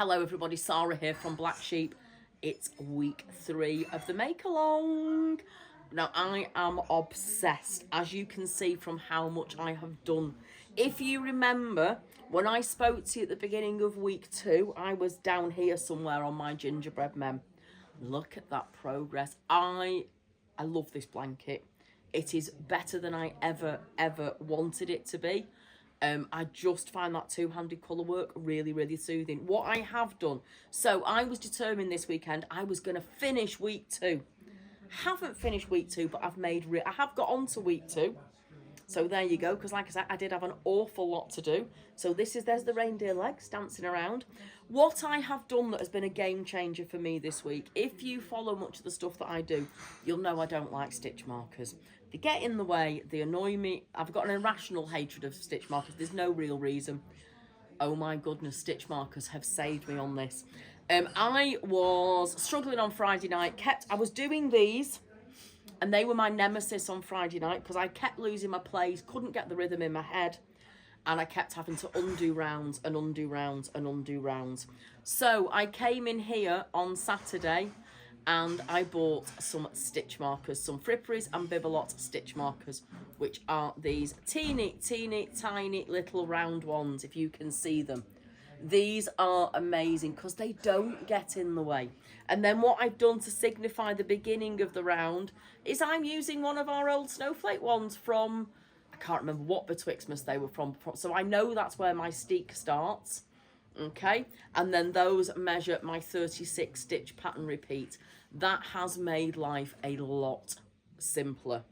Hello everybody, Sara here from Black Sheep. It's week 3 of the make along. Now I am obsessed, as you can see from how much I have done. If you remember, when I spoke to you at the beginning of week 2, I was down here somewhere on my gingerbread mem. Look at that progress. I love this blanket. It is better than I ever wanted it to be. I just find that two-handed colour work really soothing. What I have done, so I was determined this weekend I was going to finish week 2. Haven't finished week 2, but I have got on to week 2. So there you go, because like I said, I did have an awful lot to do. So there's the reindeer legs dancing around. What I have done that has been a game changer for me this week, if you follow much of the stuff that I do, you'll know I don't like stitch markers. They get in the way, they annoy me. I've got an irrational hatred of stitch markers. There's no real reason. Oh my goodness, stitch markers have saved me on this. I was struggling on Friday night. I was doing these, and they were my nemesis on Friday night because I kept losing my place, couldn't get the rhythm in my head, and I kept having to undo rounds and undo rounds and undo rounds. So I came in here on Saturday and I bought some stitch markers, some Fripperies and Bibelot stitch markers, which are these teeny tiny little round ones, if you can see them. These are amazing because they don't get in the way. And then what I've done to signify the beginning of the round is I'm using one of our old snowflake ones from, I can't remember what Betwixtmas they were from, so I know that's where my steek starts. Okay, and then those measure my 36 stitch pattern repeat. That has made life a lot simpler.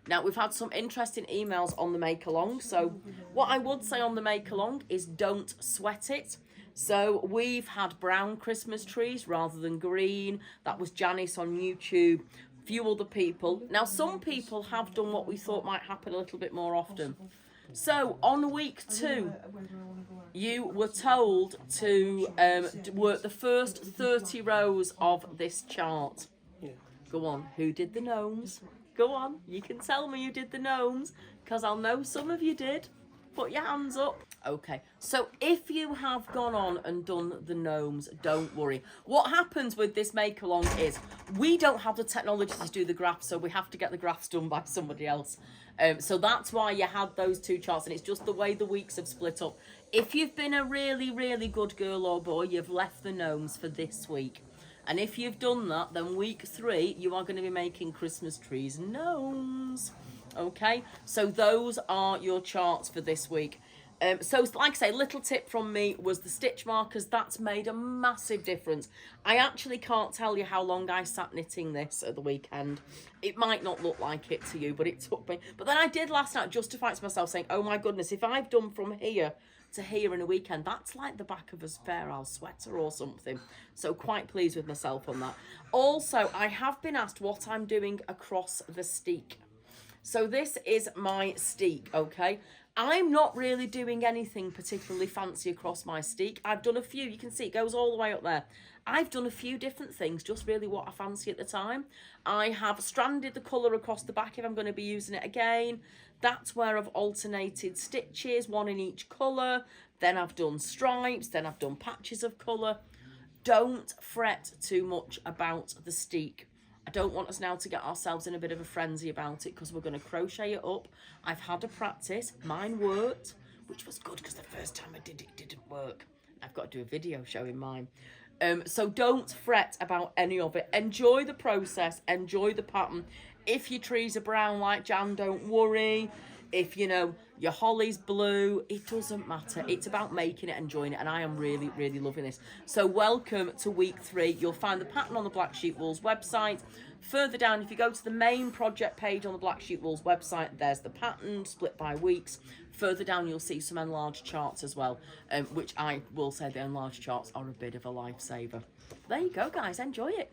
Now, we've had some interesting emails on the make along. So what I would say on the make along is don't sweat it. So we've had brown Christmas trees rather than green. That was Janice on YouTube. Few other people. Now, some people have done what we thought might happen a little bit more often. So on week 2, you were told to work the first 30 rows of this chart. Go on, who did the gnomes? Go on, you can tell me you did the gnomes, because I'll know some of you did. Put your hands up. Okay, so if you have gone on and done the gnomes, don't worry. What happens with this make-along is we don't have the technology to do the graphs, so we have to get the graphs done by somebody else. So that's why you had those 2 charts, and it's just the way the weeks have split up. If you've been a really good girl or boy, you've left the gnomes for this week. And if you've done that, then week 3, you are going to be making Christmas trees and gnomes. Okay, so those are your charts for this week. So like I say, little tip from me was the stitch markers. That's made a massive difference. I actually can't tell you how long I sat knitting this at the weekend. It might not look like it to you, but it took me. But then I did last night justify it to myself saying, oh my goodness, if I've done from here to here in a weekend, that's like the back of a Fair Isle sweater or something. So quite pleased with myself on that. Also, I have been asked what I'm doing across the steek. So this is my steek, okay? I'm not really doing anything particularly fancy across my steek. I've done a few, you can see it goes all the way up there. I've done a few different things, just really what I fancy at the time. I have stranded the colour across the back if I'm going to be using it again. That's where I've alternated stitches, one in each colour. Then I've done stripes, then I've done patches of colour. Don't fret too much about the steek. I don't want us now to get ourselves in a bit of a frenzy about it because we're going to crochet it up. I've had a practice. Mine worked, which was good because the first time I did it, it didn't work. I've got to do a video showing mine. So don't fret about any of it. Enjoy the process. Enjoy the pattern. If your trees are brown like Jan, don't worry. If, you know, your holly's blue, it doesn't matter. It's about making it, enjoying it, and I am really loving this. So welcome to week 3. You'll find the pattern on the Black Sheep Wools website. Further down, if you go to the main project page on the Black Sheep Wools website, there's the pattern split by weeks. Further down, you'll see some enlarged charts as well, which I will say the enlarged charts are a bit of a lifesaver. There you go, guys. Enjoy it.